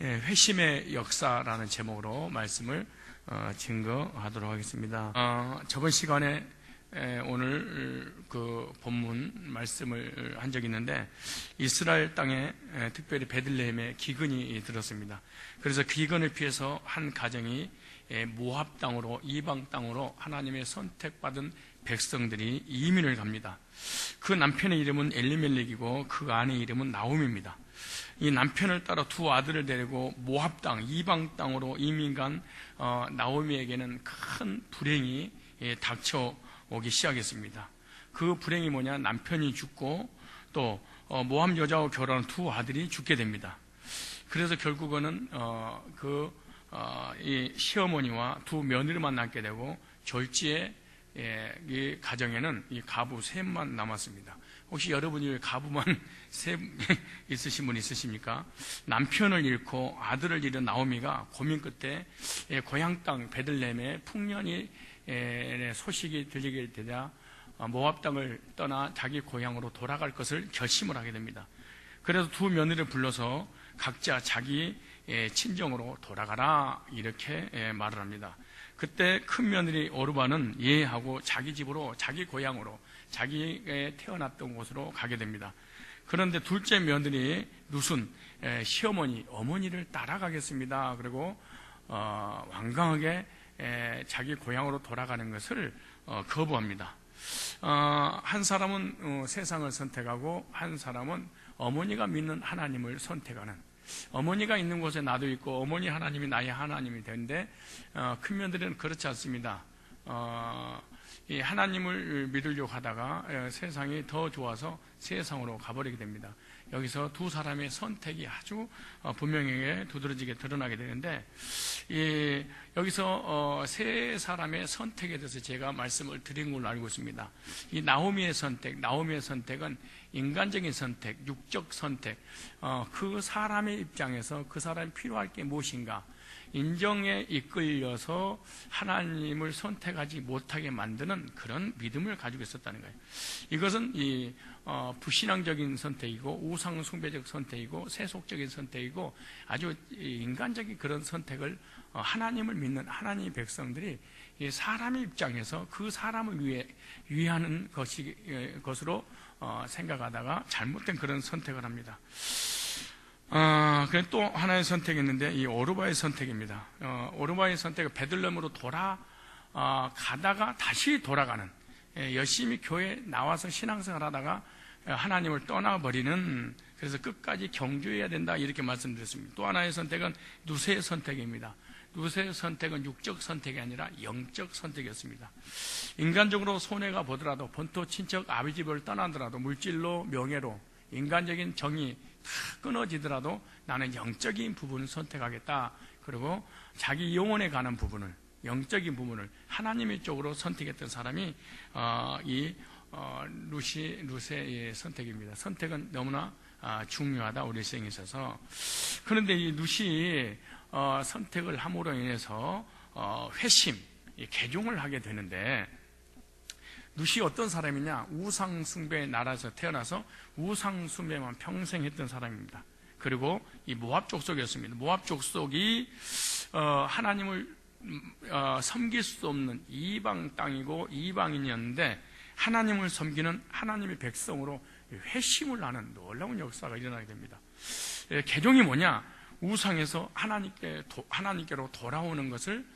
회심의 역사라는 제목으로 말씀을 증거하도록 하겠습니다. 저번 시간에 오늘 그 본문 말씀을 한 적이 있는데, 이스라엘 땅에 특별히 베들레헴에 기근이 들었습니다. 그래서 기근을 피해서 한 가정이 모압 땅으로, 이방 땅으로 하나님의 선택받은 백성들이 이민을 갑니다. 그 남편의 이름은 엘리멜렉이고 그 아내의 이름은 나홈입니다. 이 남편을 따라 두 아들을 데리고 모압 땅, 이방 땅으로 이민 간 나오미에게는 큰 불행이 닥쳐오기 시작했습니다. 그 불행이 뭐냐? 남편이 죽고 또 모압 여자와 결혼한 두 아들이 죽게 됩니다. 그래서 결국은 이 시어머니와 두 며느리만 남게 되고 졸지에 이 가정에는 이 가부 셋만 남았습니다. 혹시 여러분이 가부만 셋 있으신 분 있으십니까? 남편을 잃고 아들을 잃은 나오미가 고민 끝에 고향 땅 베들레헴에 풍년이 소식이 들리게 되자 모압 땅을 떠나 자기 고향으로 돌아갈 것을 결심을 하게 됩니다. 그래서 두 며느리를 불러서 각자 자기 친정으로 돌아가라 이렇게 말을 합니다. 그때 큰 며느리 오르바는 예 하고 자기 집으로, 자기 고향으로, 자기의 태어났던 곳으로 가게 됩니다. 그런데 둘째 며느리 룻은 시어머니, 어머니를 따라가겠습니다. 그리고 완강하게 자기 고향으로 돌아가는 것을 거부합니다. 한 사람은 세상을 선택하고 한 사람은 어머니가 믿는 하나님을 선택하는, 어머니가 있는 곳에 나도 있고 어머니 하나님이 나의 하나님이 되는데, 큰 며느리는 그렇지 않습니다. 이 하나님을 믿으려고 하다가 세상이 더 좋아서 세상으로 가버리게 됩니다. 여기서 두 사람의 선택이 아주 분명하게 두드러지게 드러나게 되는데, 여기서 세 사람의 선택에 대해서 제가 말씀을 드린 걸로 알고 있습니다. 이 나오미의 선택은 인간적인 선택, 육적 선택, 그 사람의 입장에서 그 사람이 필요할 게 무엇인가, 인정에 이끌려서 하나님을 선택하지 못하게 만드는 그런 믿음을 가지고 있었다는 거예요. 이것은 이 부신앙적인 선택이고 우상 숭배적 선택이고 세속적인 선택이고 아주 인간적인 그런 선택을 하나님을 믿는 하나님의 백성들이 사람의 입장에서 그 사람을 위하는 것으로 생각하다가 잘못된 그런 선택을 합니다. 또 하나의 선택이 있는데, 이 오르바의 선택입니다. 오르바의 선택은 베들레헴으로 가다가 다시 돌아가는, 열심히 교회에 나와서 신앙생활 하다가 하나님을 떠나버리는, 그래서 끝까지 경주해야 된다 이렇게 말씀드렸습니다. 또 하나의 선택은 누세의 선택입니다. 누세의 선택은 육적 선택이 아니라 영적 선택이었습니다. 인간적으로 손해가 보더라도, 본토 친척 아버지 집을 떠나더라도, 물질로 명예로 인간적인 정이 다 끊어지더라도 나는 영적인 부분을 선택하겠다. 그리고 자기 영혼에 관한 부분을, 영적인 부분을 하나님의 쪽으로 선택했던 사람이 이 루시의 선택입니다. 선택은 너무나 중요하다, 우리 인생에 있어서. 그런데 이 루시 선택을 함으로 인해서 회심, 개종을 하게 되는데, 룻이 어떤 사람이냐? 우상숭배의 나라에서 태어나서 우상숭배만 평생 했던 사람입니다. 그리고 이 모압 족속이었습니다. 모압 족속이 하나님을 섬길 수 없는 이방 땅이고 이방인이었는데, 하나님을 섬기는 하나님의 백성으로 회심을 하는 놀라운 역사가 일어나게 됩니다. 개종이 뭐냐? 우상에서 하나님께로 돌아오는 것을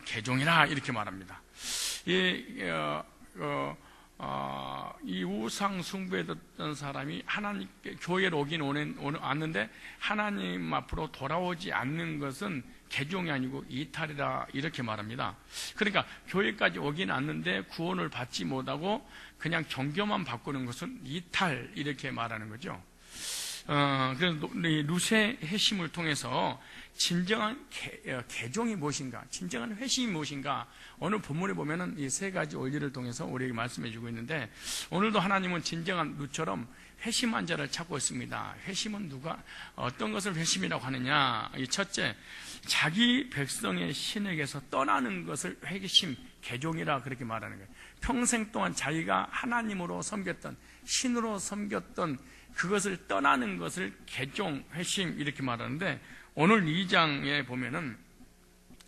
개종이라 이렇게 말합니다. 이 우상 숭배했던 사람이 하나님께 교회로 오긴 왔는데 하나님 앞으로 돌아오지 않는 것은 개종이 아니고 이탈이라 이렇게 말합니다. 그러니까 교회까지 오긴 왔는데 구원을 받지 못하고 그냥 종교만 바꾸는 것은 이탈 이렇게 말하는 거죠. 그래서 룻의 회심을 통해서 진정한 개종이 무엇인가, 진정한 회심이 무엇인가, 오늘 본문에 보면은 이 세 가지 원리를 통해서 우리에게 말씀해 주고 있는데, 오늘도 하나님은 진정한 룻처럼 회심한 자를 찾고 있습니다. 회심은 어떤 것을 회심이라고 하느냐? 이 첫째, 자기 백성의 신에게서 떠나는 것을 회심, 개종이라 그렇게 말하는 거예요. 평생 동안 자기가 하나님으로 섬겼던, 신으로 섬겼던 그것을 떠나는 것을 개종, 회심 이렇게 말하는데, 오늘 2장에 보면은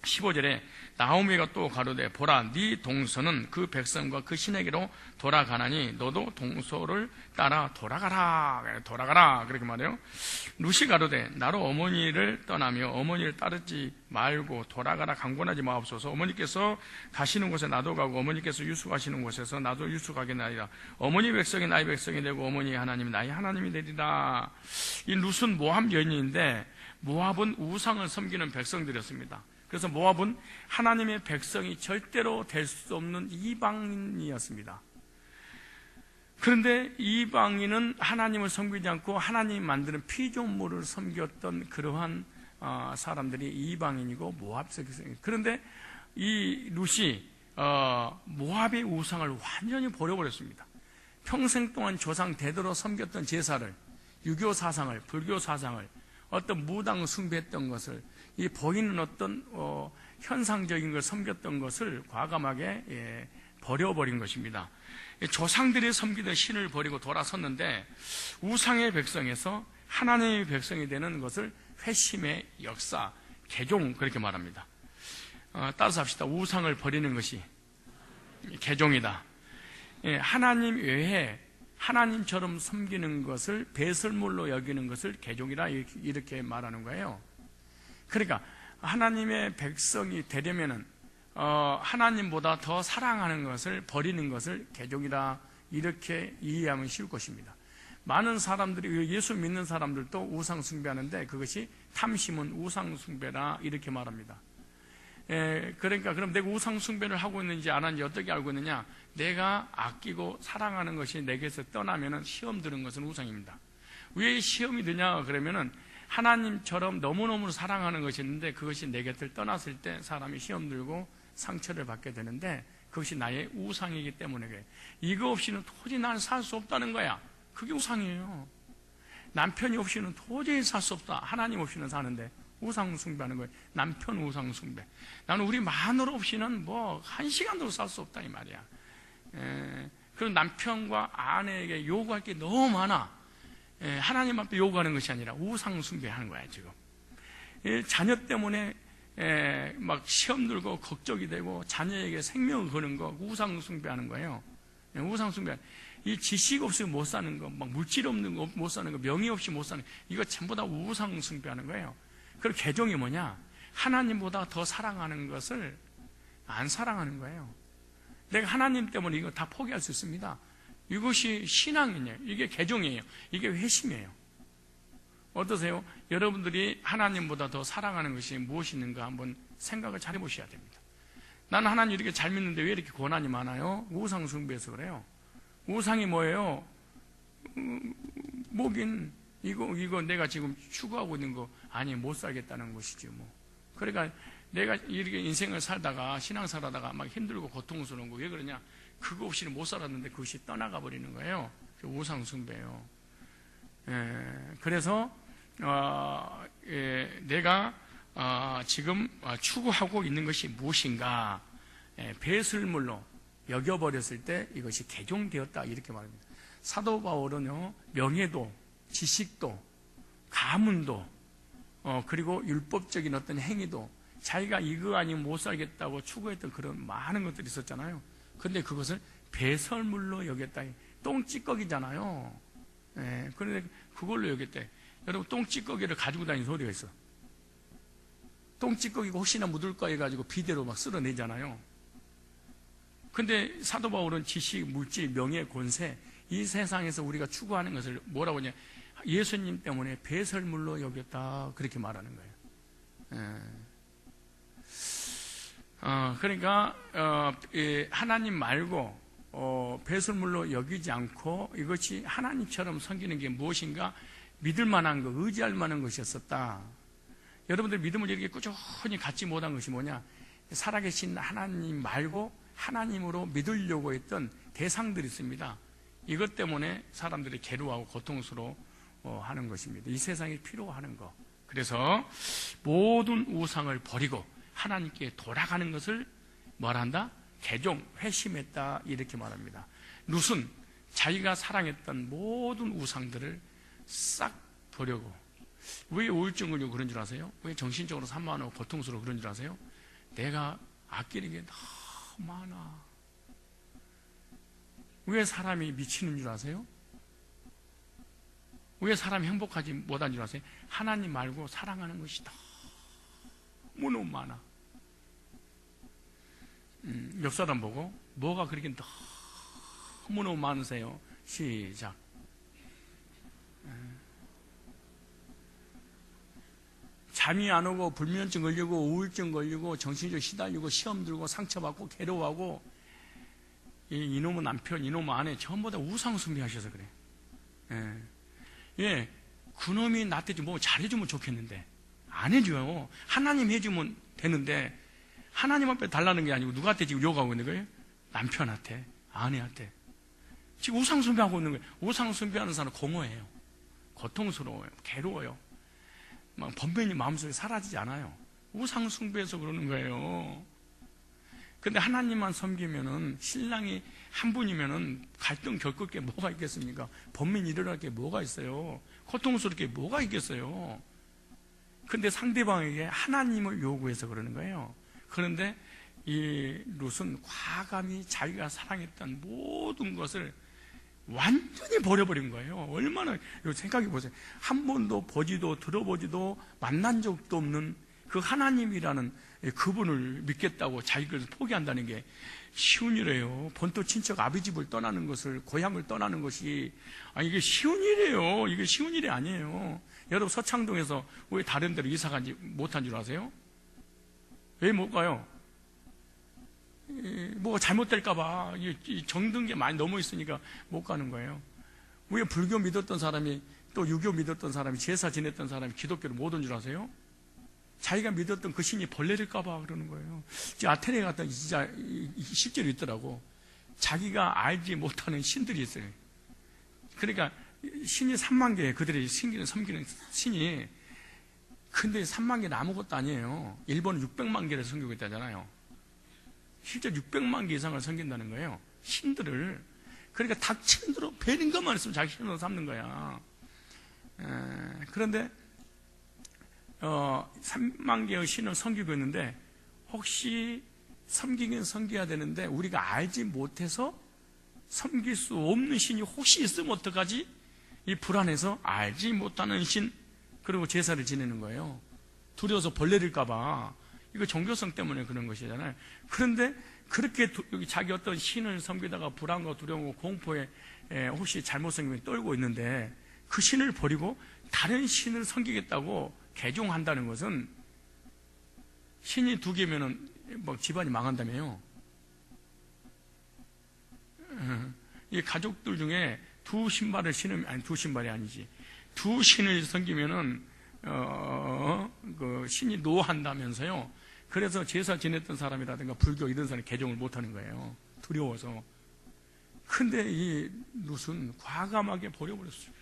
15절에 나오미가 또 가로되 보라 네 동서는 그 백성과 그 신에게로 돌아가나니 너도 동서를 따라 돌아가라 그렇게 말해요. 룻이 가로되 나로 어머니를 떠나며 어머니를 따르지 말고 돌아가라 강권하지 마옵소서. 어머니께서 가시는 곳에 나도 가고 어머니께서 유숙하시는 곳에서 나도 유숙하겠나이다. 어머니 백성이 나의 백성이 되고 어머니 하나님이 나의 하나님이 되리라. 이 룻은 모압 여인인데 모압은 우상을 섬기는 백성들이었습니다. 그래서 모압은 하나님의 백성이 절대로 될 수 없는 이방인이었습니다. 그런데 이방인은 하나님을 섬기지 않고 하나님이 만드는 피조물을 섬겼던 그러한 사람들이 이방인이고 모압 백성입니다. 그런데 이 룻이 모압의 우상을 완전히 버려버렸습니다. 평생 동안 조상 대대로 섬겼던 제사를, 유교 사상을, 불교 사상을, 어떤 무당 숭배했던 것을, 이 보이는 어떤 현상적인 걸 섬겼던 것을 과감하게 버려버린 것입니다. 조상들이 섬기던 신을 버리고 돌아섰는데 우상의 백성에서 하나님의 백성이 되는 것을 회심의 역사, 개종 그렇게 말합니다. 따라서 합시다. 우상을 버리는 것이 개종이다. 하나님 외에 하나님처럼 섬기는 것을 배설물로 여기는 것을 개종이라 이렇게 말하는 거예요. 그러니까 하나님의 백성이 되려면은 하나님보다 더 사랑하는 것을 버리는 것을 개종이라 이렇게 이해하면 쉬울 것입니다. 많은 사람들이 예수 믿는 사람들도 우상 숭배하는데 그것이 탐심은 우상 숭배라 이렇게 말합니다. 그러니까 그럼 내가 우상 숭배를 하고 있는지 안 하는지 어떻게 알고 있느냐? 내가 아끼고 사랑하는 것이 내게서 떠나면은 시험 드는 것은 우상입니다. 왜 시험이 드냐 그러면은 하나님처럼 너무너무 사랑하는 것이 있는데 그것이 내 곁을 떠났을 때 사람이 시험 들고 상처를 받게 되는데 그것이 나의 우상이기 때문에 그래. 이거 없이는 도저히 나는 살 수 없다는 거야. 그게 우상이에요. 남편이 없이는 도저히 살 수 없다. 하나님 없이는 사는데 우상 숭배하는 거예요. 남편 우상 숭배. 나는 우리 마누라 없이는 뭐 한 시간도 살 수 없다 이 말이야. 그런 남편과 아내에게 요구할 게 너무 많아. 하나님 앞에 요구하는 것이 아니라 우상 숭배하는 거야 지금. 자녀 때문에 막 시험 들고 걱정이 되고 자녀에게 생명을 거는 거 우상 숭배하는 거예요. 우상 숭배. 이 지식 없이 못 사는 거, 막 물질 없는 거 못 사는 거, 명예 없이 못 사는 거, 이거 전부 다 우상 숭배하는 거예요. 그리고 개종이 뭐냐? 하나님보다 더 사랑하는 것을 안 사랑하는 거예요. 내가 하나님 때문에 이거 다 포기할 수 있습니다. 이것이 신앙이에요. 이게 개종이에요. 이게 회심이에요. 어떠세요? 여러분들이 하나님보다 더 사랑하는 것이 무엇이 있는가 한번 생각을 잘 해보셔야 됩니다. 나는 하나님 이렇게 잘 믿는데 왜 이렇게 고난이 많아요? 우상 숭배해서 그래요. 우상이 뭐예요? 뭐긴 이거 내가 지금 추구하고 있는 거 아니 못 살겠다는 것이지 뭐. 그러니까 내가 이렇게 인생을 살다가 신앙생활 하다가 막 힘들고 고통스러운 거 왜 그러냐? 그거 없이는 못 살았는데 그것이 떠나가 버리는 거예요. 우상 숭배예요. 그래서 내가 지금 추구하고 있는 것이 무엇인가? 배설물로 여겨버렸을 때 이것이 개종되었다 이렇게 말합니다. 사도 바울은요 명예도, 지식도, 가문도, 그리고 율법적인 어떤 행위도 자기가 이거 아니면 못 살겠다고 추구했던 그런 많은 것들이 있었잖아요. 근데 그것을 배설물로 여겼다. 똥찌꺼기잖아요. 그런데 그걸로 여겼대. 여러분 똥찌꺼기를 가지고 다니는 소리가 있어. 똥찌꺼기가 혹시나 묻을까 해가지고 비데로 막 쓸어내잖아요. 근데 사도 바울은 지식, 물질, 명예, 권세 이 세상에서 우리가 추구하는 것을 뭐라고 하냐? 예수님 때문에 배설물로 여겼다 그렇게 말하는 거예요. 그러니까 하나님 말고 배설물로 여기지 않고 이것이 하나님처럼 섬기는 게 무엇인가 믿을 만한 것, 의지할 만한 것이었었다. 여러분들 믿음을 이렇게 꾸준히 갖지 못한 것이 뭐냐? 살아계신 하나님 말고 하나님으로 믿으려고 했던 대상들이 있습니다. 이것 때문에 사람들이 괴로워하고 고통스러워 하는 것입니다. 이 세상에 필요하는 것. 그래서 모든 우상을 버리고 하나님께 돌아가는 것을 뭐란다? 개종, 회심했다 이렇게 말합니다. 룻은 자기가 사랑했던 모든 우상들을 싹 버리고. 왜 우울증 걸리고 그런 줄 아세요? 왜 정신적으로 산만하고 고통스러워 그런 줄 아세요? 내가 아끼는 게 너무 많아. 왜 사람이 미치는 줄 아세요? 왜 사람이 행복하지 못한 줄 아세요? 하나님 말고 사랑하는 것이 너무 많아. 옆 사람 보고 뭐가 그렇게 너무너무 많으세요? 시작. 잠이 안 오고 불면증 걸리고 우울증 걸리고 정신적 시달리고 시험 들고 상처받고 괴로워하고 이놈의 남편 이놈의 아내 전부 다 우상숭배하셔서 그래. 예, 그놈이 나한테 뭐 잘해주면 좋겠는데 안 해줘요. 하나님 해주면 되는데 하나님 앞에 달라는 게 아니고 누구한테 지금 요구하고 있는 거예요? 남편한테, 아내한테. 지금 우상숭배하고 있는 거예요. 우상숭배하는 사람은 공허해요. 고통스러워요. 괴로워요. 막 번변이 마음속에 사라지지 않아요. 우상숭배해서 그러는 거예요. 근데 하나님만 섬기면은, 신랑이 한 분이면은 갈등 겪을 게 뭐가 있겠습니까? 번민이 일어날 게 뭐가 있어요? 고통스러울 게 뭐가 있겠어요? 근데 상대방에게 하나님을 요구해서 그러는 거예요. 그런데 이 룻은 과감히 자기가 사랑했던 모든 것을 완전히 버려버린 거예요. 얼마나, 생각해 보세요. 한 번도 보지도 들어보지도 만난 적도 없는 그 하나님이라는 그분을 믿겠다고 자기를 포기한다는 게 쉬운 일이에요. 본토 친척 아비집을 떠나는 것을, 고향을 떠나는 것이, 이게 쉬운 일이에요. 이게 쉬운 일이 아니에요. 여러분 서창동에서 왜 다른 데로 이사 가지 못한 줄 아세요? 왜 못 가요? 뭐가 잘못될까봐 정든 게 많이 넘어 있으니까 못 가는 거예요. 왜 불교 믿었던 사람이 또 유교 믿었던 사람이 제사 지냈던 사람이 기독교를 못 온 줄 아세요? 자기가 믿었던 그 신이 벌레될까봐 그러는 거예요. 아테네에 갔더니 진짜 실제로 있더라고. 자기가 알지 못하는 신들이 있어요. 그러니까 신이 3만 개, 그들이 섬기는 신이. 근데 3만 개는 아무것도 아니에요. 일본은 600만 개를 섬기고 있다잖아요. 실제 600만 개 이상을 섬긴다는 거예요. 신들을. 그러니까 닥치는 대로 베린 것만 있으면 자기 신으로 삼는 거야. 그런데 3만 개의 신을 섬기고 있는데, 혹시 섬기긴 섬겨야 되는데 우리가 알지 못해서 섬길 수 없는 신이 혹시 있으면 어떡하지? 이 불안해서 알지 못하는 신, 그리고 제사를 지내는 거예요. 두려워서 벌레릴까봐. 이거 종교성 때문에 그런 것이잖아요. 그런데 그렇게 자기 어떤 신을 섬기다가 불안과 두려움과 공포에 혹시 잘못 섬기면 떨고 있는데, 그 신을 버리고 다른 신을 섬기겠다고 개종한다는 것은, 신이 2개면은 뭐 집안이 망한다며요. 이 가족들 중에 2 신발을 신으면, 아니 2 신발이 아니지, 2 신을 섬기면은 그 신이 노한다면서요. 그래서 제사 지냈던 사람이라든가 불교 이런 사람이 개종을 못하는 거예요. 두려워서. 근데 이 룻은 과감하게 버려버렸어요.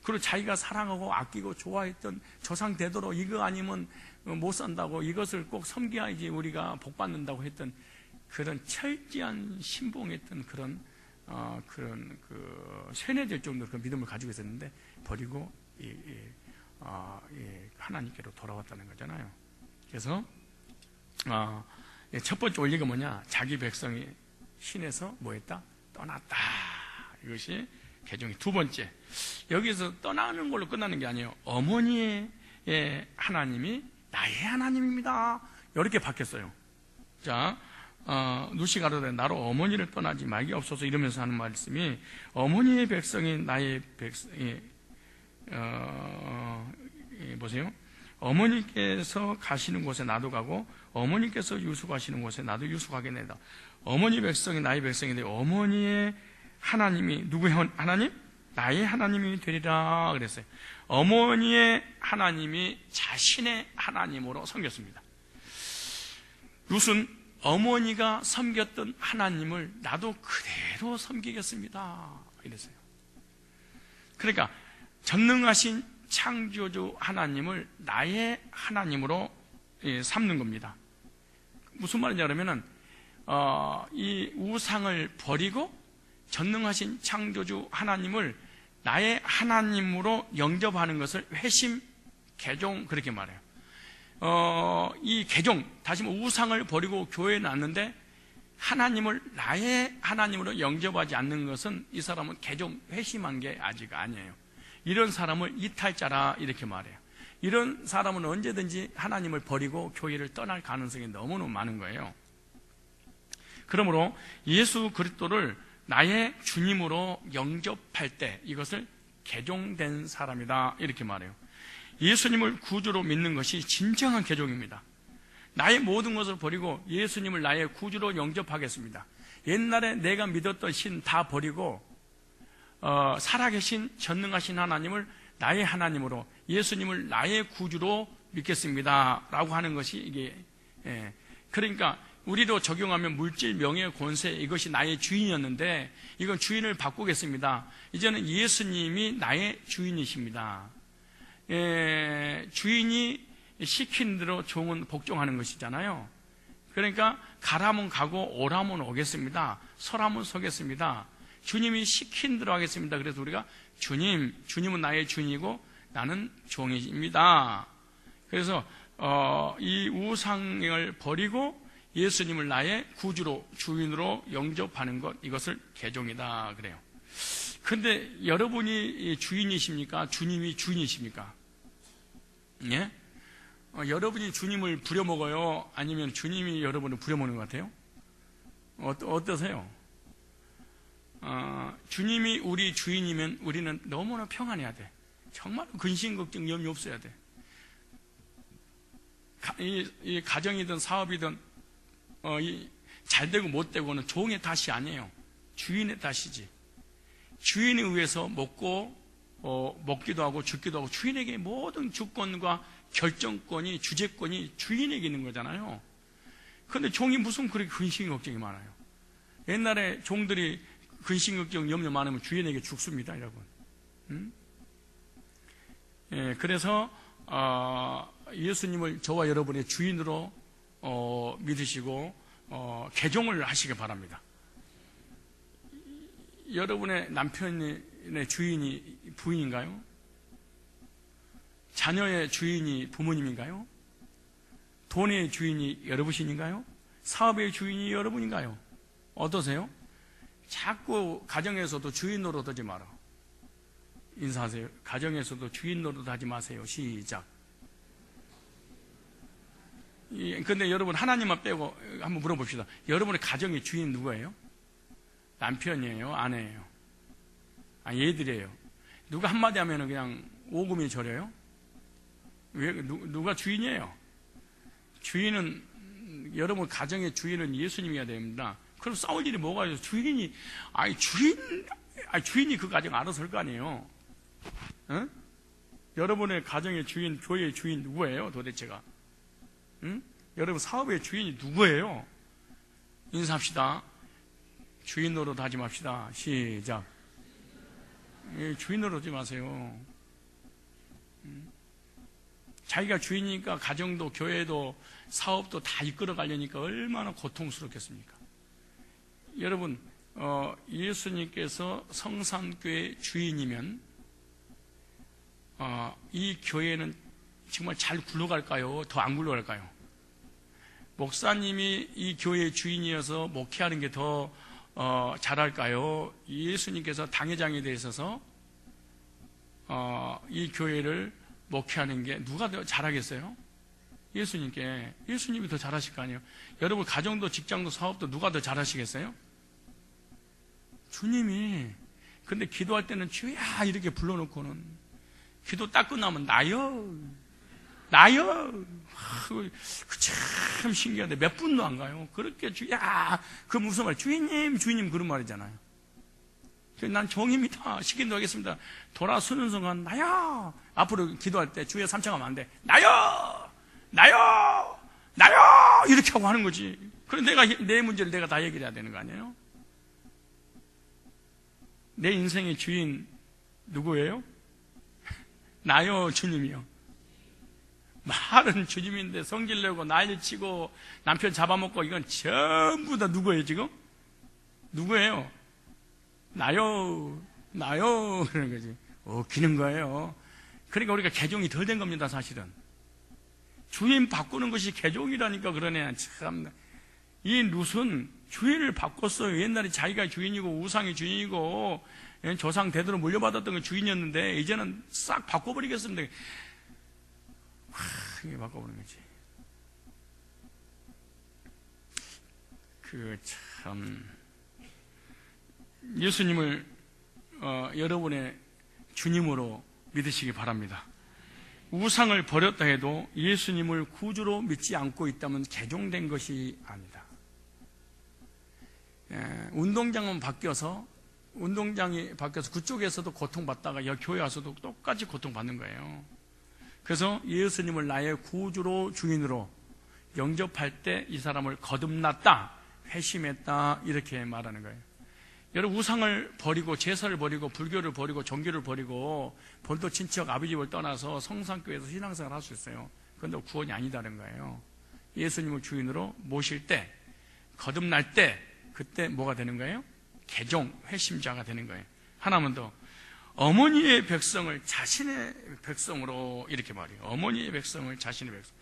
그리고 자기가 사랑하고 아끼고 좋아했던 조상 되도록 이거 아니면 못 산다고, 이것을 꼭 섬겨야지 우리가 복 받는다고 했던 그런 철저한 신봉했던 그런 쇠뇌될 정도로 그 믿음을 가지고 있었는데 버리고 하나님께로 돌아왔다는 거잖아요. 그래서 첫 번째 원리가 뭐냐? 자기 백성이 신에서 뭐했다? 떠났다. 이것이 개종이. 2번째, 여기서 떠나는 걸로 끝나는 게 아니에요. 어머니의 하나님이 나의 하나님입니다. 이렇게 바뀌었어요. 자, 룻이 가로되 나로 어머니를 떠나지 말게 없어서 이러면서 하는 말씀이, 어머니의 백성이 나의 백성이, 보세요. 어머니께서 가시는 곳에 나도 가고 어머니께서 유숙하시는 곳에 나도 유숙하겠네다. 어머니 백성이 나의 백성인데, 어머니의 하나님이 누구의 하나님? 나의 하나님이 되리라 그랬어요. 어머니의 하나님이 자신의 하나님으로 섬겼습니다. 룻은 어머니가 섬겼던 하나님을 나도 그대로 섬기겠습니다 이랬어요. 그러니까 전능하신 창조주 하나님을 나의 하나님으로 삼는 겁니다. 무슨 말인지 알면은 이 우상을 버리고 전능하신 창조주 하나님을 나의 하나님으로 영접하는 것을 회심, 개종 그렇게 말해요. 이 개종, 다시 우상을 버리고 교회에 왔는데 하나님을 나의 하나님으로 영접하지 않는 것은 이 사람은 개종, 회심한 게 아직 아니에요. 이런 사람을 이탈자라 이렇게 말해요. 이런 사람은 언제든지 하나님을 버리고 교회를 떠날 가능성이 너무너무 많은 거예요. 그러므로 예수 그리스도를 나의 주님으로 영접할 때 이것을 개종된 사람이다 이렇게 말해요. 예수님을 구주로 믿는 것이 진정한 개종입니다. 나의 모든 것을 버리고 예수님을 나의 구주로 영접하겠습니다. 옛날에 내가 믿었던 신 다 버리고 살아계신 전능하신 하나님을 나의 하나님으로, 예수님을 나의 구주로 믿겠습니다 라고 하는 것이 이게 그러니까 우리도 적용하면 물질, 명예, 권세 이것이 나의 주인이었는데 이건 주인을 바꾸겠습니다. 이제는 예수님이 나의 주인이십니다. 주인이 시킨 대로 종은 복종하는 것이잖아요. 그러니까 가라면 가고 오라면 오겠습니다. 서라면 서겠습니다. 주님이 시킨 대로 하겠습니다. 그래서 우리가 주님은 나의 주인이고 나는 종입니다. 그래서 이 우상을 버리고 예수님을 나의 구주로, 주인으로 영접하는 것, 이것을 개종이다 그래요. 그런데 여러분이 주인이십니까? 주님이 주인이십니까? 예? 여러분이 주님을 부려먹어요? 아니면 주님이 여러분을 부려먹는 것 같아요? 어떠세요? 주님이 우리 주인이면 우리는 너무나 평안해야 돼. 정말 근심, 걱정, 염려 없어야 돼. 이 가정이든 사업이든 잘 되고 못 되고는 종의 탓이 아니에요. 주인의 탓이지. 주인에 의해서 먹기도 하고 죽기도 하고 주인에게 모든 주권과 결정권이, 주재권이 주인에게 있는 거잖아요. 그런데 종이 무슨 그렇게 근심 걱정이 많아요? 옛날에 종들이 근심 걱정 염려 많으면 주인에게 죽습니다, 여러분. 그래서 예수님을 저와 여러분의 주인으로 믿으시고 개종을 하시기 바랍니다. 여러분의 남편의 주인이 부인인가요? 자녀의 주인이 부모님인가요? 돈의 주인이 여러분인가요? 사업의 주인이 여러분인가요? 어떠세요? 자꾸 가정에서도 주인 노릇하지 마라. 인사하세요. 가정에서도 주인 노릇하지 마세요. 시작. 근데 여러분 하나님만 빼고 한번 물어봅시다. 여러분의 가정의 주인 누구예요? 남편이에요? 아내예요? 얘들이에요. 누가 한마디 하면 그냥 오금이 저려요? 누가 주인이에요? 주인은, 여러분 가정의 주인은 예수님이어야 됩니다. 그럼 싸울 일이 뭐가 있어요? 주인이 그 가정 알아서 할 거 아니에요? 응? 여러분의 가정의 주인, 교회의 주인 누구예요? 도대체가? 응? 여러분 사업의 주인이 누구예요? 인사합시다. 주인 노릇 하지 맙시다. 시작. 주인 노릇 하지 마세요. 자기가 주인이니까 가정도 교회도 사업도 다 이끌어 가려니까 얼마나 고통스럽겠습니까? 여러분 예수님께서 성산교회 주인이면 이 교회는 정말 잘 굴러갈까요? 더 안 굴러갈까요? 목사님이 이 교회의 주인이어서 목회하는 게 더 잘할까요? 예수님께서 당회장에 대해 있어서 이 교회를 목회하는 게 누가 더 잘하겠어요? 예수님이 더 잘하실 거 아니에요? 여러분 가정도 직장도 사업도 누가 더 잘하시겠어요? 주님이. 근데 기도할 때는 주야 이렇게 불러놓고는 기도 딱 끝나면 나요 참 신기한데 몇 분도 안 가요. 그렇게 주야 그 무슨 말, 주인님 그런 말이잖아요. 난 종입니다. 시킨다고 하겠습니다. 돌아서는 순간 나요. 앞으로 기도할 때 주여 삼창하면 안 돼. 나요 이렇게 하고 하는 거지. 그럼 내 문제를 내가 다 얘기해야 되는 거 아니에요? 내 인생의 주인 누구예요? 나요, 주님이요. 말은 주님인데 성질내고 난리치고 남편 잡아먹고 이건 전부 다 누구예요 지금? 누구예요? 나요. 나요. 그러는 거지. 웃기는 거예요. 그러니까 우리가 개종이 덜 된 겁니다, 사실은. 주인 바꾸는 것이 개종이라니까 그러네. 참. 이 룻은 주인을 바꿨어요. 옛날에 자기가 주인이고 우상이 주인이고 조상 대대로 물려받았던 게 주인이었는데 이제는 싹 바꿔버리겠습니다. 이게 바꿔버리는 거지. 참 예수님을 여러분의 주님으로 믿으시기 바랍니다. 우상을 버렸다 해도 예수님을 구주로 믿지 않고 있다면 개종된 것이 아니다. 운동장이 바뀌어서 그쪽에서도 고통받다가 여기 교회 와서도 똑같이 고통받는 거예요. 그래서 예수님을 나의 구주로 주인으로 영접할 때 이 사람을 거듭났다, 회심했다 이렇게 말하는 거예요. 여러분 우상을 버리고 제사를 버리고 불교를 버리고 종교를 버리고 본토 친척 아버지 집을 떠나서 성상교회에서 신앙생활을 할 수 있어요. 그런데 구원이 아니다는 거예요. 예수님을 주인으로 모실 때, 거듭날 때 그때 뭐가 되는 거예요? 개종, 회심자가 되는 거예요. 하나만 더. 어머니의 백성을 자신의 백성으로 이렇게 말해요. 어머니의 백성을 자신의 백성.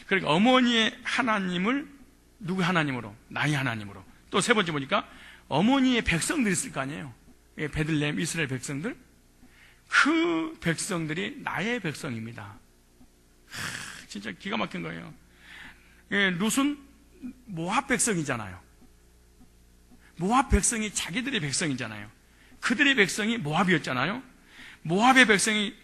그러니까 어머니의 하나님을 누구 하나님으로? 나의 하나님으로. 또 세 번째 보니까 어머니의 백성들이 있을 거 아니에요. 베들레헴 이스라엘 백성들. 그 백성들이 나의 백성입니다. 진짜 기가 막힌 거예요. 룻은 모압 백성이잖아요. 모압 백성이 자기들의 백성이잖아요. 그들의 백성이 모압이었잖아요. 모압의 백성이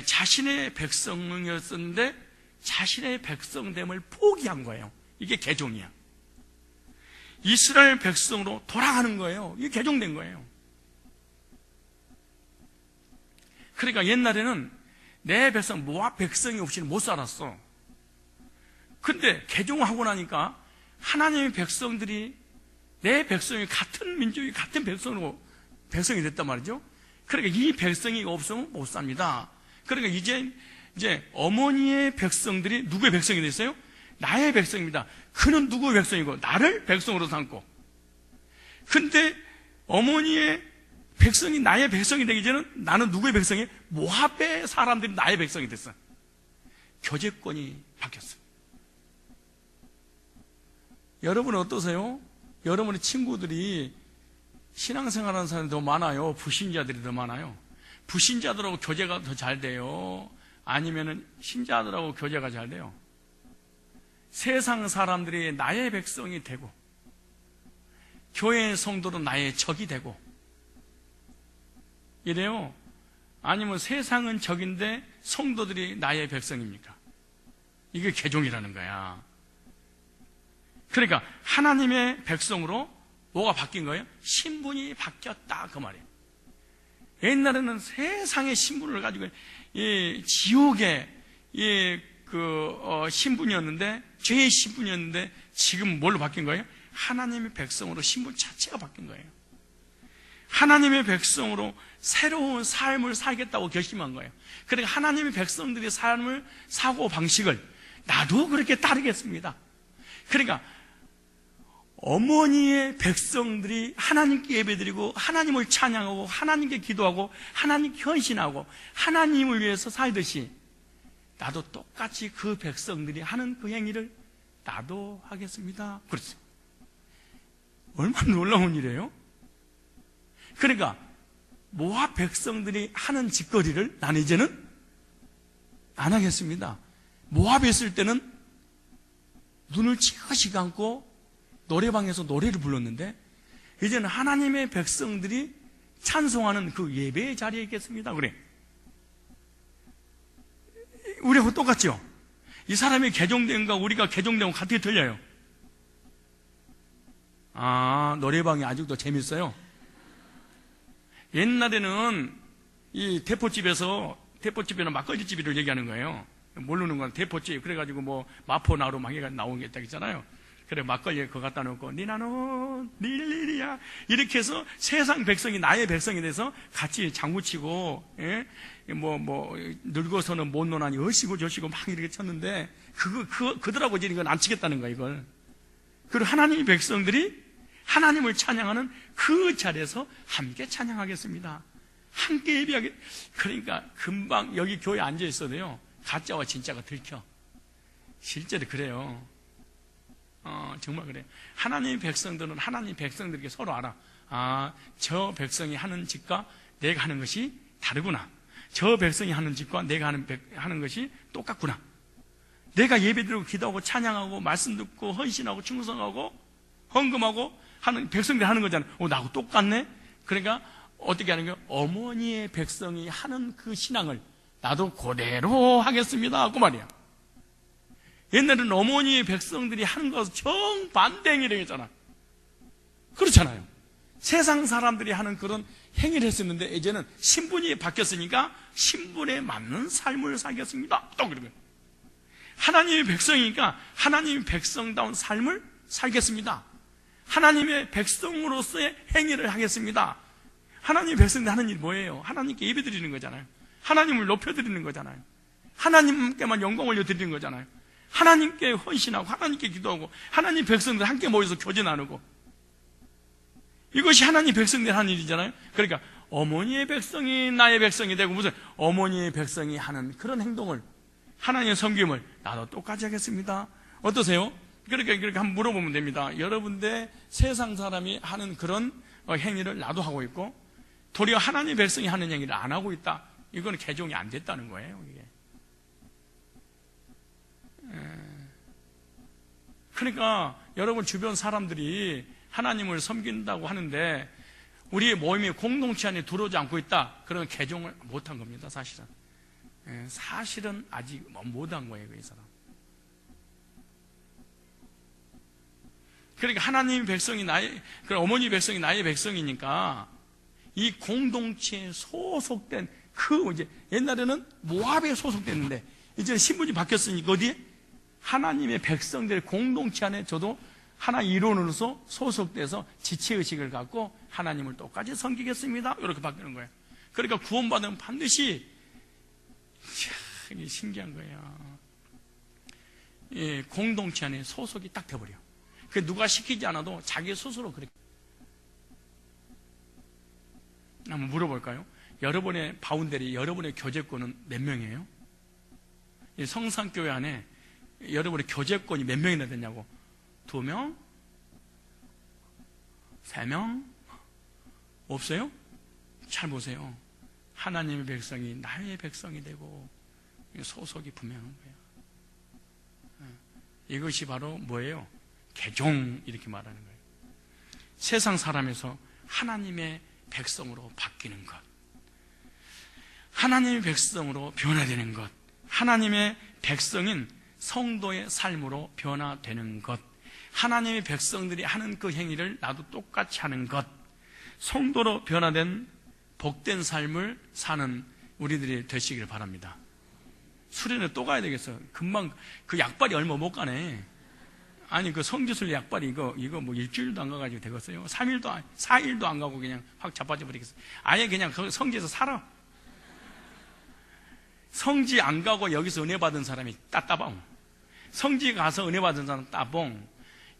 자신의 백성이었는데 자신의 백성됨을 포기한 거예요. 이게 개종이야. 이스라엘 백성으로 돌아가는 거예요. 이게 개종된 거예요. 그러니까 옛날에는 내 백성 모압 백성이 없이는 못 살았어. 근데 개종하고 나니까 하나님의 백성들이 내 백성이 같은 민족이 같은 백성이 됐단 말이죠. 그러니까 이 백성이 없으면 못 삽니다. 그러니까 이제 어머니의 백성들이 누구의 백성이 됐어요? 나의 백성입니다. 그는 누구의 백성이고 나를 백성으로 삼고. 근데 어머니의 백성이 나의 백성이 되기 전에는 나는 누구의 백성이에요? 모압의 사람들이 나의 백성이 됐어. 교제권이 바뀌었어. 여러분은 어떠세요? 여러분의 친구들이 신앙생활하는 사람이 더 많아요? 불신자들이 더 많아요? 불신자들하고 교제가 더 잘 돼요? 아니면은 신자들하고 교제가 잘 돼요? 세상 사람들이 나의 백성이 되고 교회의 성도도 나의 적이 되고 이래요? 아니면 세상은 적인데 성도들이 나의 백성입니까? 이게 개종이라는 거야. 그러니까 하나님의 백성으로 뭐가 바뀐 거예요? 신분이 바뀌었다 그 말이에요. 옛날에는 세상의 신분을 가지고 지옥의 신분이었는데 죄의 신분이었는데 지금 뭘로 바뀐 거예요? 하나님의 백성으로 신분 자체가 바뀐 거예요. 하나님의 백성으로 새로운 삶을 살겠다고 결심한 거예요. 그러니까 하나님의 백성들의 삶을 사고 방식을 나도 그렇게 따르겠습니다. 그러니까 어머니의 백성들이 하나님께 예배드리고 하나님을 찬양하고 하나님께 기도하고 하나님께 헌신하고 하나님을 위해서 살듯이 나도 똑같이 그 백성들이 하는 그 행위를 나도 하겠습니다. 그렇죠. 얼마나 놀라운 일이에요? 그러니까 모압 백성들이 하는 짓거리를 나는 이제는 안 하겠습니다. 모압에 있을 때는 눈을 치가시 감고 노래방에서 노래를 불렀는데 이제는 하나님의 백성들이 찬송하는 그 예배의 자리에 있겠습니다. 그래. 우리하고 똑같죠? 이 사람이 개종된 거 우리가 개종된 거 같이 틀려요. 노래방이 아직도 재밌어요. 옛날에는 이 대포집에는 막걸리집을 얘기하는 거예요. 모르는 건 대포집. 그래가지고 뭐 마포 나루 막 나온 게 딱 있잖아요. 그래 막걸리에 그거 갖다 놓고 니나노 닐리리야 이렇게 해서 세상 백성이 나의 백성이 돼서 같이 장구치고 늙어서는 못 노나니 어시고 저시고 막 이렇게 쳤는데 그들하고 이제 이건 안 치겠다는 거야 이걸. 그리고 하나님의 백성들이 하나님을 찬양하는 그 자리에서 함께 찬양하겠습니다. 함께 예배하게. 그러니까 금방 여기 교회에 앉아 있어도요, 가짜와 진짜가 들켜. 실제로 그래요. 정말 그래요. 하나님의 백성들은 하나님 백성들에게 서로 알아. 아, 저 백성이 하는 짓과 내가 하는 것이 다르구나. 저 백성이 하는 짓과 내가 하는 것이 똑같구나. 내가 예배드리고 기도하고 찬양하고 말씀 듣고 헌신하고 충성하고 헌금하고 하는 백성들이 하는 거잖아요. 나하고 똑같네. 그러니까 어떻게 하는 거예요? 어머니의 백성이 하는 그 신앙을 나도 그대로 하겠습니다 하고 말이야. 옛날에는 어머니의 백성들이 하는 것은 정반대 행위를 했잖아. 그렇잖아요. 세상 사람들이 하는 그런 행위를 했었는데 이제는 신분이 바뀌었으니까 신분에 맞는 삶을 살겠습니다. 또 그러면 하나님의 백성이니까 하나님의 백성다운 삶을 살겠습니다. 하나님의 백성으로서의 행위를 하겠습니다. 하나님의 백성들 하는 일이 뭐예요? 하나님께 예배드리는 거잖아요. 하나님을 높여드리는 거잖아요. 하나님께만 영광을 올려드리는 거잖아요. 하나님께 헌신하고 하나님께 기도하고 하나님 백성들 함께 모여서 교제 나누고, 이것이 하나님 백성들 하는 일이잖아요. 그러니까 어머니의 백성이 나의 백성이 되고, 무슨 어머니의 백성이 하는 그런 행동을, 하나님의 섬김을 나도 똑같이 하겠습니다. 어떠세요? 그렇게 한번 물어보면 됩니다. 여러분들 세상 사람이 하는 그런 행위를 나도 하고 있고, 도리어 하나님의 백성이 하는 행위를 안 하고 있다. 이거는 개종이 안 됐다는 거예요. 이게. 그러니까 여러분 주변 사람들이 하나님을 섬긴다고 하는데 우리의 모임이 공동체 안에 들어오지 않고 있다. 그러면 개종을 못한 겁니다. 사실은. 사실은 아직 못한 거예요. 이 사람. 그러니까 하나님의 백성이 어머니 백성이 나의 백성이니까 이 공동체에 소속된 이제 옛날에는 모압에 소속됐는데 이제 신분이 바뀌었으니까 어디에? 하나님의 백성들 공동체 안에 저도 하나 일원으로서 소속돼서 지체의식을 갖고 하나님을 똑같이 섬기겠습니다. 이렇게 바뀌는 거예요. 그러니까 구원받으면 반드시, 이게 신기한 거예요. 예, 공동체 안에 소속이 딱 돼버려. 그 누가 시키지 않아도 자기 스스로 그렇게. 한번 물어볼까요? 여러분의 바운더리, 여러분의 교제권은 몇 명이에요? 이 성산교회 안에 여러분의 교제권이 몇 명이나 되냐고. 2명? 3명? 없어요? 잘 보세요. 하나님의 백성이 나의 백성이 되고 소속이 분명한 거예요. 이것이 바로 뭐예요? 개종, 이렇게 말하는 거예요. 세상 사람에서 하나님의 백성으로 바뀌는 것, 하나님의 백성으로 변화되는 것, 하나님의 백성인 성도의 삶으로 변화되는 것, 하나님의 백성들이 하는 그 행위를 나도 똑같이 하는 것, 성도로 변화된 복된 삶을 사는 우리들이 되시길 바랍니다. 수련회 또 가야 되겠어. 금방 그 약발이 얼마 못 가네. 아니 그 성지순례 약발이 이거 뭐 일주일도 안 가가지고 되겠어요. 4일도 안 가고 그냥 확 자빠져 버리겠어. 아예 그냥 성지에서 살아. 성지 안 가고 여기서 은혜 받은 사람이 따따봉. 성지 가서 은혜 받은 사람 따봉.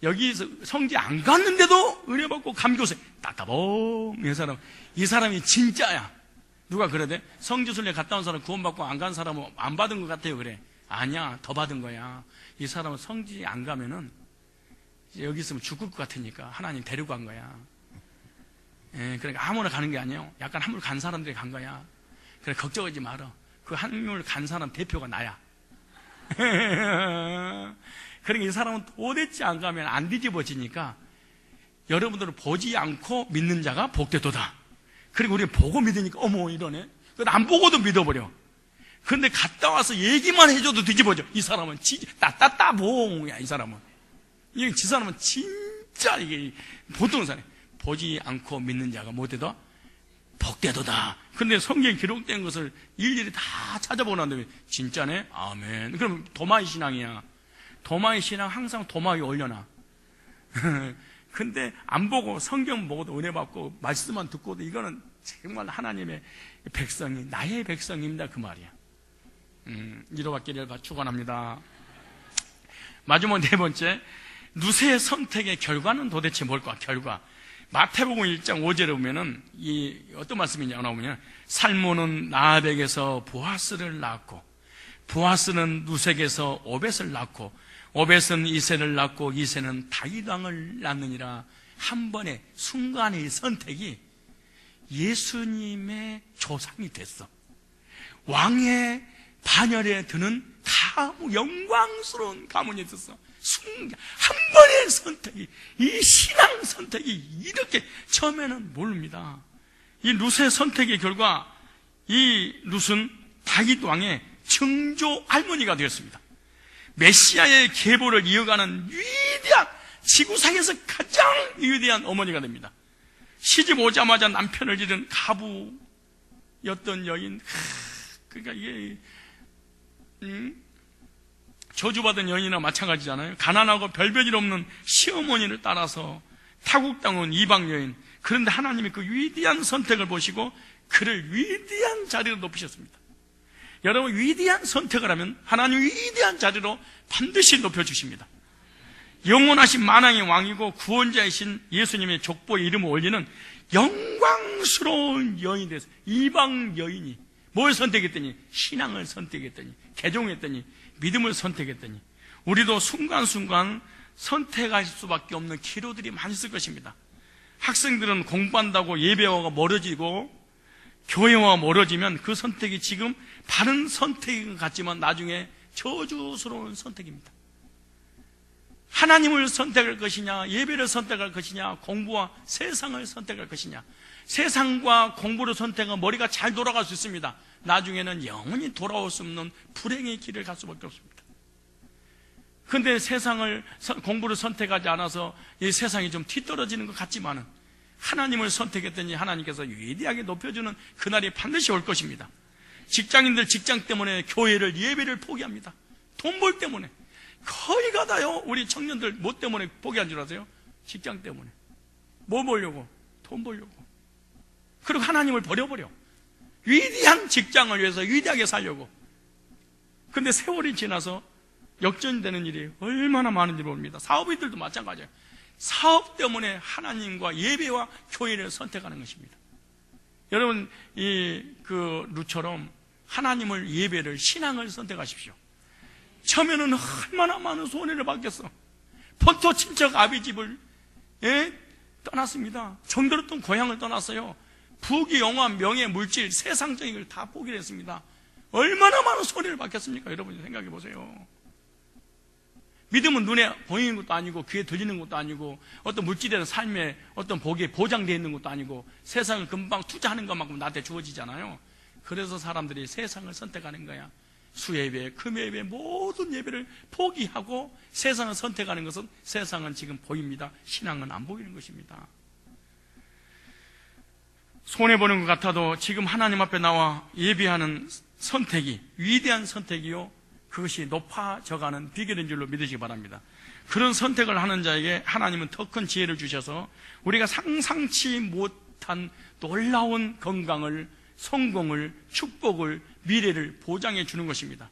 여기서 성지 안 갔는데도 은혜 받고 감교세 따따봉. 이 사람이 진짜야. 누가 그러대? 성지순례 갔다 온 사람 구원받고 안 간 사람은 안 받은 것 같아요. 그래. 아니야, 더 받은 거야. 이 사람은 성지 안 가면은 여기 있으면 죽을 것 같으니까 하나님 데리고 간 거야. 그러니까 아무나 가는 게 아니에요. 약간 한물 간 사람들이 간 거야. 그래, 걱정하지 마라. 그 한물 간 사람 대표가 나야. 그러니까 이 사람은 도대체 안 가면 안 뒤집어지니까 여러분들은 보지 않고 믿는 자가 복되도다. 그리고 우리가 보고 믿으니까 어머 이러네. 안 보고도 믿어버려. 근데 갔다 와서 얘기만 해줘도 뒤집어져. 이 사람은 따따따봉이야. 이 사람은. 지 사람은 진짜 이게 보통 사람. 보지 않고 믿는 자가 못되다 복되도다. 근데 성경에 기록된 것을 일일이 다 찾아보고 난 다음에 진짜네? 아멘. 그럼 도마의 신앙이야. 도마의 신앙 항상 도마 위에 올려놔. 근데 안 보고 성경 보고도 은혜 받고 말씀만 듣고도 이거는 정말 하나님의 백성이 나의 백성입니다. 그 말이야. 이루받기를 축원합니다. 마지막 네 번째, 룻의 선택의 결과는 도대체 뭘까? 결과. 마태복음 1장 5절에 보면은 이 어떤 말씀이냐 나오면 살몬은 라합에게서 보아스를 낳았고 보아스는 룻에게서 오벳을 낳고 오벳은 이새를 낳고 이새는 다윗 왕을 낳느니라. 한 번의 순간의 선택이 예수님의 조상이 됐어. 왕의 반열에 드는 영광스러운 가문이 있었어. 한 번의 선택이, 이 신앙 선택이 이렇게 처음에는 모릅니다. 이 룻의 선택의 결과 이 룻은 다윗 왕의 증조 할머니가 되었습니다. 메시아의 계보를 이어가는 위대한, 지구상에서 가장 위대한 어머니가 됩니다. 시집 오자마자 남편을 잃은 가부였던 여인. 그러니까 이게 저주받은 여인이나 마찬가지잖아요. 가난하고 별별일 없는 시어머니를 따라서 타국 땅온 이방 여인. 그런데 하나님이 그 위대한 선택을 보시고 그를 위대한 자리로 높이셨습니다. 여러분, 위대한 선택을 하면 하나님 위대한 자리로 반드시 높여주십니다. 영원하신 만왕의 왕이고 구원자이신 예수님의 족보에 이름을 올리는 영광스러운 여인이 됐어요. 이방 여인이 뭘 선택했더니? 신앙을 선택했더니, 개종했더니, 믿음을 선택했더니, 우리도 순간순간 선택할 수밖에 없는 기로들이 많이 있을 것입니다. 학생들은 공부한다고 예배와 멀어지고 교회와 멀어지면 그 선택이 지금 바른 선택인 것 같지만 나중에 저주스러운 선택입니다. 하나님을 선택할 것이냐, 예배를 선택할 것이냐, 공부와 세상을 선택할 것이냐. 세상과 공부를 선택하면 머리가 잘 돌아갈 수 있습니다. 나중에는 영원히 돌아올 수 없는 불행의 길을 갈 수밖에 없습니다. 그런데 공부를 선택하지 않아서 이 세상이 좀 뒤떨어지는 것 같지만은 하나님을 선택했더니 하나님께서 위대하게 높여주는 그날이 반드시 올 것입니다. 직장인들 직장 때문에 교회를, 예배를 포기합니다. 돈 벌 때문에. 거의 가다요. 우리 청년들 뭐 때문에 포기한 줄 아세요? 직장 때문에. 뭐 보려고? 돈 벌려고. 그리고 하나님을 버려버려. 위대한 직장을 위해서 위대하게 살려고. 근데 세월이 지나서 역전되는 일이 얼마나 많은지 모릅니다. 사업인들도 마찬가지예요. 사업 때문에 하나님과 예배와 교회를 선택하는 것입니다. 여러분, 룻처럼 하나님을, 예배를, 신앙을 선택하십시오. 처음에는 얼마나 많은 손해를 받겠어. 본토 친척 아비 집을 떠났습니다. 정들었던 고향을 떠났어요. 부귀, 영화, 명예, 물질, 세상적인 걸 다 포기를 했습니다. 얼마나 많은 손해를 받겠습니까? 여러분이 생각해 보세요. 믿음은 눈에 보이는 것도 아니고 귀에 들리는 것도 아니고 어떤 물질이나 삶의 어떤 복에 보장되어 있는 것도 아니고 세상을 금방 투자하는 것만큼 나한테 주어지잖아요. 그래서 사람들이 세상을 선택하는 거야. 수예배, 금예배, 모든 예배를 포기하고 세상을 선택하는 것은, 세상은 지금 보입니다. 신앙은 안 보이는 것입니다. 손해보는 것 같아도 지금 하나님 앞에 나와 예배하는 선택이 위대한 선택이요, 그것이 높아져가는 비결인 줄로 믿으시기 바랍니다. 그런 선택을 하는 자에게 하나님은 더 큰 지혜를 주셔서 우리가 상상치 못한 놀라운 건강을, 성공을, 축복을, 미래를 보장해 주는 것입니다.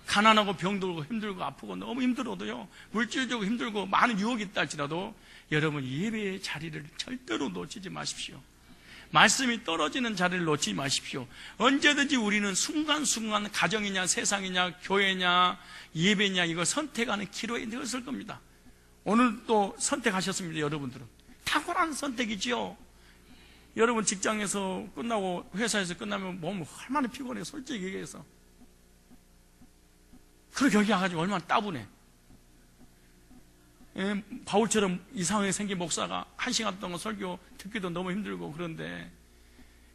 가난하고 병들고 힘들고 아프고 너무 힘들어도요, 물질적으로 힘들고 많은 유혹이 있다 할지라도 여러분, 예배의 자리를 절대로 놓치지 마십시오. 말씀이 떨어지는 자리를 놓치지 마십시오. 언제든지 우리는 순간순간 가정이냐, 세상이냐, 교회냐, 예배냐, 이걸 선택하는 기로에 늘었을 겁니다. 오늘 또 선택하셨습니다. 여러분들은 탁월한 선택이지요. 여러분, 직장에서 끝나고 회사에서 끝나면 몸 얼마나 피곤해요, 솔직히 얘기해서. 그리고 여기 와가지고 얼마나 따분해. 바울처럼 이상하게 생긴 목사가 1시간 동안 설교 듣기도 너무 힘들고, 그런데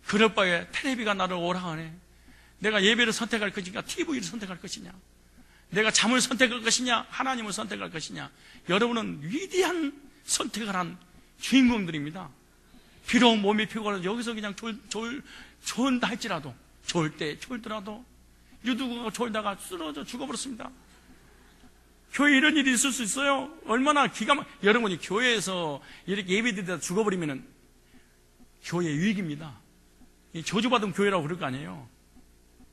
그럴 바에 텔레비가 나를 오라하네. 내가 예배를 선택할 것이냐, TV를 선택할 것이냐, 내가 잠을 선택할 것이냐, 하나님을 선택할 것이냐. 여러분은 위대한 선택을 한 주인공들입니다. 비록 몸이 피곤해서 여기서 그냥 졸다 할지라도, 졸 때 졸더라도 유두가 졸다가 쓰러져 죽어버렸습니다. 교회에 이런 일이 있을 수 있어요. 얼마나 여러분이 교회에서 이렇게 예배드리다 죽어버리면 교회 유익입니다. 저주받은 교회라고 그럴 거 아니에요.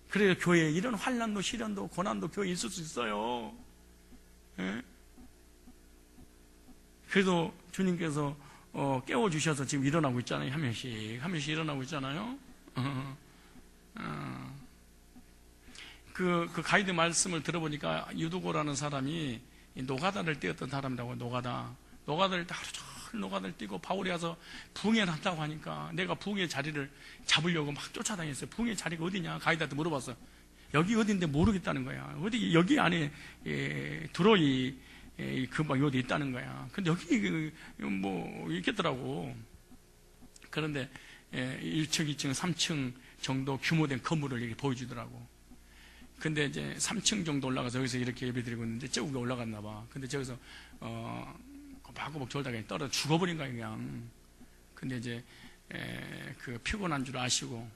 그래서 교회에 이런 환난도, 시련도, 고난도 교회에 있을 수 있어요. 예? 그래도 주님께서 깨워주셔서 지금 일어나고 있잖아요. 한 명씩 일어나고 있잖아요. 그 가이드 말씀을 들어보니까 유두고라는 사람이 노가다를 뛰었던 사람이라고. 노가다를 하루 종일 노가다를 뛰고 바울이 와서 부흥회를 한다고 하니까 내가 부흥회 자리를 잡으려고 막 쫓아다녔어요. 부흥회 자리가 어디냐 가이드한테 물어봤어. 여기 어딘데 모르겠다는 거야. 어디 여기 안에 드로이 금방 어디 있다는 거야. 근데 여기 뭐 있겠더라고. 그런데 1층, 2층, 3층 정도 규모된 건물을 이렇게 보여주더라고. 근데 이제 3층 정도 올라가서 여기서 이렇게 예배드리고 있는데 저기가 올라갔나 봐. 근데 저기서 꼬박꼬박 졸다가 떨어져 죽어버린 거야 그냥. 근데 이제 그 피곤한 줄 아시고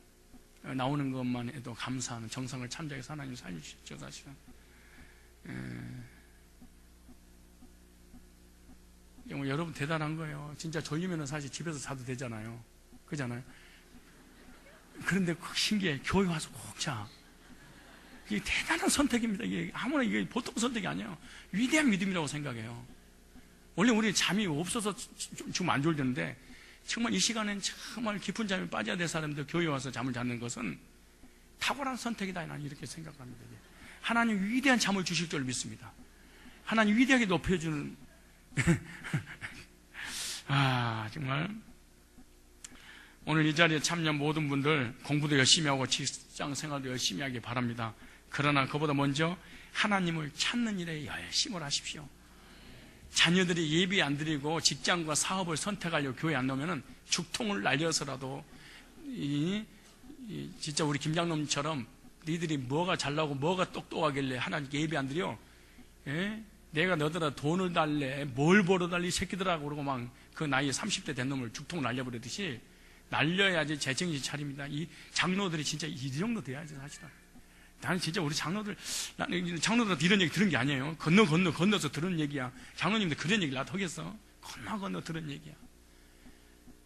나오는 것만 해도 감사하는 정성을 참작해서 하나님 살려주셨죠 사실은. 여러분 대단한 거예요. 진짜 졸리면 사실 집에서 자도 되잖아요. 그잖아요. 그런데 신기해. 교회 와서 꼭 자. 이게 대단한 선택입니다. 이게 아무나 이게 보통 선택이 아니에요. 위대한 믿음이라고 생각해요. 원래 우리 잠이 없어서 지금 안 졸는데 정말 이 시간엔 정말 깊은 잠에 빠져야 될 사람들 교회 와서 잠을 자는 것은 탁월한 선택이다. 나는 이렇게 생각합니다. 하나님 위대한 잠을 주실 줄 믿습니다. 하나님 위대하게 높여주는 정말 오늘 이 자리에 참여한 모든 분들 공부도 열심히 하고 직장 생활도 열심히 하기 바랍니다. 그러나 그보다 먼저 하나님을 찾는 일에 열심을 하십시오. 자녀들이 예비 안 드리고 직장과 사업을 선택하려고 교회 안 나오면은 죽통을 날려서라도 진짜 우리 김장놈처럼 니들이 뭐가 잘나고 뭐가 똑똑하길래 하나님께 예비 안 드려? 내가 너더라 돈을 달래 뭘 벌어달래 이 새끼들하고 그러고 막 그 나이에 30대 된 놈을 죽통 날려버리듯이 날려야지 제 정신 차립니다. 이 장로들이 진짜 이 정도 돼야지 사실은. 나는 진짜 우리 나는 장로들한테 이런 얘기 들은 게 아니에요. 건너서 들은 얘기야. 장로님들 그런 얘기를 나도 하겠어. 건너 들은 얘기야.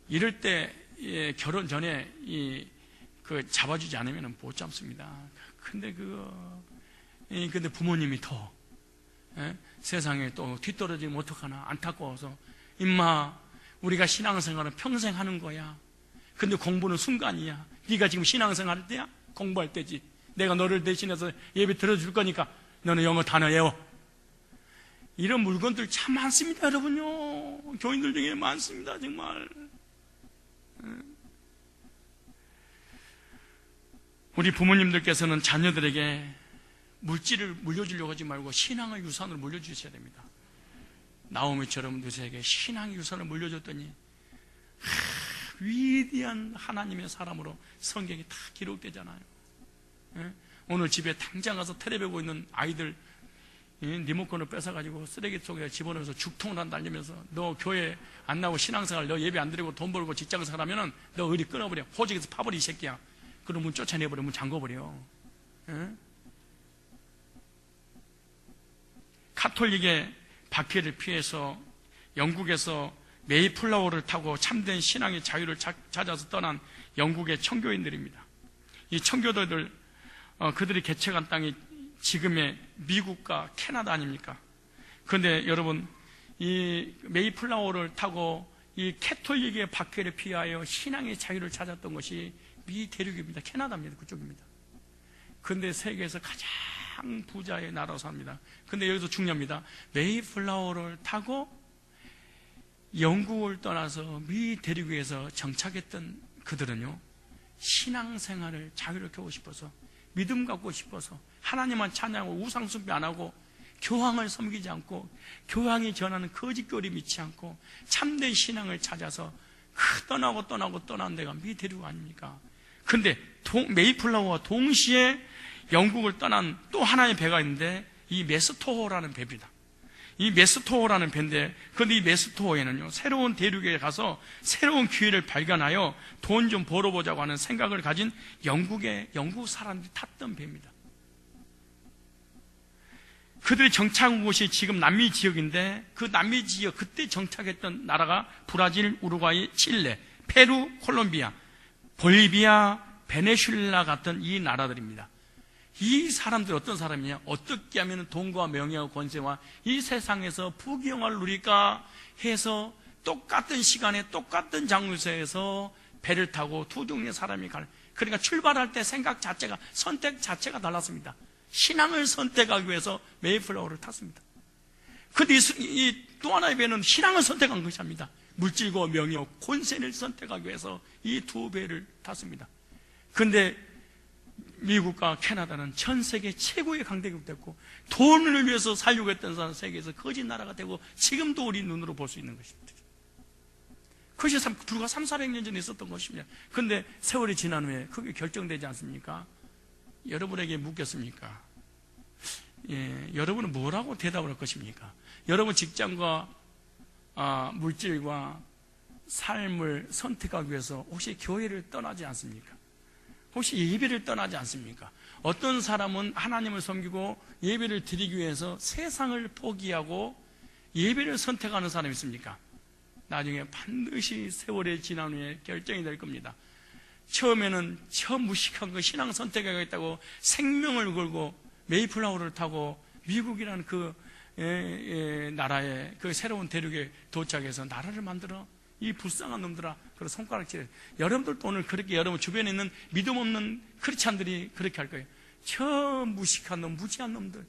이럴 때 결혼 전에 잡아주지 않으면 못 잡습니다. 근데 근데 부모님이 더 세상에 또 뒤떨어지면 어떡하나 안타까워서 임마 우리가 신앙생활은 평생 하는 거야. 근데 공부는 순간이야. 네가 지금 신앙생활 할 때야? 공부할 때지. 내가 너를 대신해서 예배 들어줄 거니까 너는 영어 단어 외워. 이런 물건들 참 많습니다 여러분요. 교인들 중에 많습니다 정말. 우리 부모님들께서는 자녀들에게 물질을 물려주려고 하지 말고 신앙의 유산을 물려주셔야 됩니다. 나오미처럼 누세에게 신앙의 유산을 물려줬더니 위대한 하나님의 사람으로 성경이 다 기록되잖아요. 오늘 집에 당장 가서 텔레비 보고 있는 아이들 리모컨을 뺏어가지고 쓰레기 속에 집어넣어서 죽통을 날리면서 너 교회 안 나오고 신앙생활 너 예배 안 드리고 돈 벌고 직장생활 하면은 너 의리 끊어버려. 호적에서 파버려 이 새끼야. 그럼 문 쫓아내버려. 문 잠궈버려. 카톨릭의 박해를 피해서 영국에서 메이플라워를 타고 참된 신앙의 자유를 찾아서 떠난 영국의 청교인들입니다. 이 청교도들 그들이 개척한 땅이 지금의 미국과 캐나다 아닙니까? 그런데 여러분 이 메이플라워를 타고 이 캐톨릭의 박해를 피하여 신앙의 자유를 찾았던 것이 미 대륙입니다. 캐나다입니다. 그쪽입니다. 그런데 세계에서 가장 부자의 나라로 삽니다. 근데 여기서 중요합니다. 메이플라워를 타고 영국을 떠나서 미 대륙에서 정착했던 그들은요, 신앙생활을 자유롭게 하고 싶어서, 믿음 갖고 싶어서, 하나님만 찬양하고 우상숭배 안 하고, 교황을 섬기지 않고, 교황이 전하는 거짓교리 믿지 않고, 참된 신앙을 찾아서 떠난 데가 미 대륙 아닙니까? 근데 메이플라워와 동시에 영국을 떠난 또 하나의 배가 있는데, 이 메스토호라는 배입니다. 이 메스토호라는 배인데, 그런데 이 메스토호에는요, 새로운 대륙에 가서 새로운 기회를 발견하여 돈 좀 벌어보자고 하는 생각을 가진 영국 사람들이 탔던 배입니다. 그들이 정착한 곳이 지금 남미 지역인데, 그 남미 지역, 그때 정착했던 나라가 브라질, 우루과이, 칠레, 페루, 콜롬비아, 볼리비아, 베네수엘라 같은 이 나라들입니다. 이 사람들 어떤 사람이냐? 어떻게 하면 돈과 명예와 권세와 이 세상에서 부귀영화를 누릴까 해서 똑같은 시간에 똑같은 장소에서 배를 타고 두 종류의 사람이 그러니까 출발할 때 생각 자체가, 선택 자체가 달랐습니다. 신앙을 선택하기 위해서 메이플라워를 탔습니다. 근데 이 또 하나의 배는 신앙을 선택한 것입니다. 물질과 명예와 권세를 선택하기 위해서 이 두 배를 탔습니다. 근데 미국과 캐나다는 전 세계 최고의 강대국 됐고, 돈을 위해서 살려고 했던 사람 세계에서 거짓 나라가 되고, 지금도 우리 눈으로 볼 수 있는 것입니다. 그것이 불과 300~400년 전에 있었던 것입니다. 근데 세월이 지난 후에 그게 결정되지 않습니까? 여러분에게 묻겠습니까? 여러분은 뭐라고 대답을 할 것입니까? 여러분 직장과 물질과 삶을 선택하기 위해서 혹시 교회를 떠나지 않습니까? 혹시 예배를 떠나지 않습니까? 어떤 사람은 하나님을 섬기고 예배를 드리기 위해서 세상을 포기하고 예배를 선택하는 사람이 있습니까? 나중에 반드시 세월이 지난 후에 결정이 될 겁니다. 처음에는 처음 무식한 거 신앙 선택하겠다고 생명을 걸고 메이플라워를 타고 미국이라는 그 나라의 그 새로운 대륙에 도착해서 나라를 만들어 이 불쌍한 놈들아, 그런 손가락질을. 여러분들도 오늘 그렇게 여러분 주변에 있는 믿음 없는 크리스찬들이 그렇게 할 거예요. 저 무식한 놈, 무지한 놈들.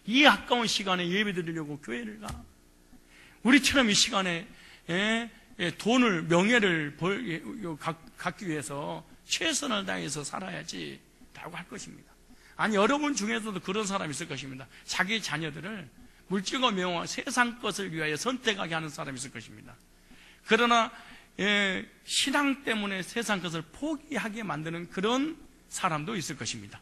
이 아까운 시간에 예배 드리려고 교회를 가. 우리처럼 이 시간에 돈을, 명예를 갖기 위해서 최선을 다해서 살아야지 라고 할 것입니다. 아니, 여러분 중에서도 그런 사람이 있을 것입니다. 자기 자녀들을 물질과 명예와 세상 것을 위하여 선택하게 하는 사람이 있을 것입니다. 그러나 신앙 때문에 세상 것을 포기하게 만드는 그런 사람도 있을 것입니다.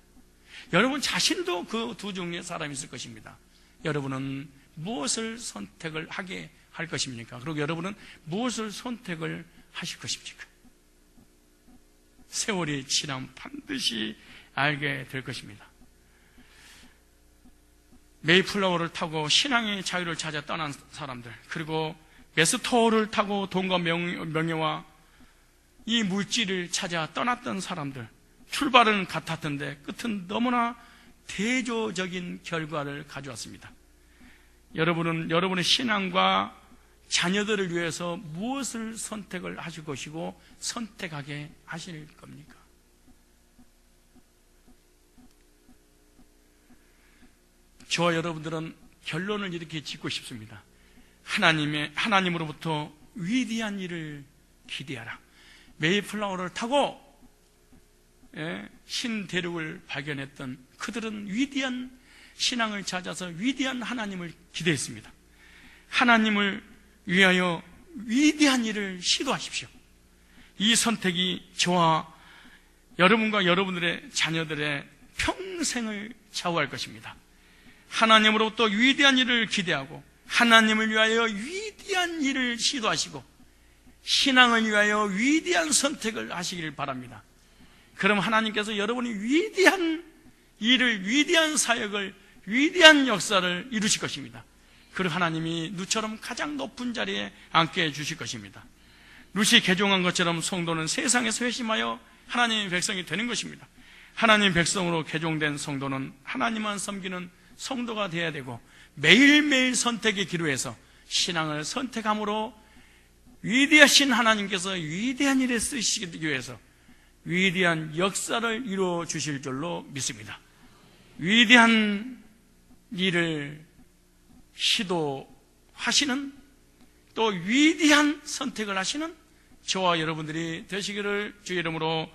여러분 자신도 그 두 종류의 사람이 있을 것입니다. 여러분은 무엇을 선택을 하게 할 것입니까? 그리고 여러분은 무엇을 선택을 하실 것입니까? 세월이 지나면 반드시 알게 될 것입니다. 메이플라워를 타고 신앙의 자유를 찾아 떠난 사람들, 그리고 메스토어를 타고 돈과 명예와 이 물질을 찾아 떠났던 사람들, 출발은 같았던데 끝은 너무나 대조적인 결과를 가져왔습니다. 여러분은 여러분의 신앙과 자녀들을 위해서 무엇을 선택을 하실 것이고 선택하게 하실 겁니까? 저와 여러분들은 결론을 이렇게 짓고 싶습니다. 하나님으로부터 위대한 일을 기대하라. 메이플라워를 타고 신대륙을 발견했던 그들은 위대한 신앙을 찾아서 위대한 하나님을 기대했습니다. 하나님을 위하여 위대한 일을 시도하십시오. 이 선택이 저와 여러분과 여러분들의 자녀들의 평생을 좌우할 것입니다. 하나님으로부터 위대한 일을 기대하고 하나님을 위하여 위대한 일을 시도하시고 신앙을 위하여 위대한 선택을 하시길 바랍니다. 그럼 하나님께서 여러분이 위대한 일을, 위대한 사역을, 위대한 역사를 이루실 것입니다. 그리고 하나님이 누처럼 가장 높은 자리에 앉게 해주실 것입니다. 룻이 개종한 것처럼 성도는 세상에서 회심하여 하나님의 백성이 되는 것입니다. 하나님의 백성으로 개종된 성도는 하나님만 섬기는 성도가 되어야 되고 매일매일 선택의 기로에서 신앙을 선택함으로 위대하신 하나님께서 위대한 일에 쓰시기 위해서 위대한 역사를 이루어 주실 줄로 믿습니다. 위대한 일을 시도하시는, 또 위대한 선택을 하시는 저와 여러분들이 되시기를 주의 이름으로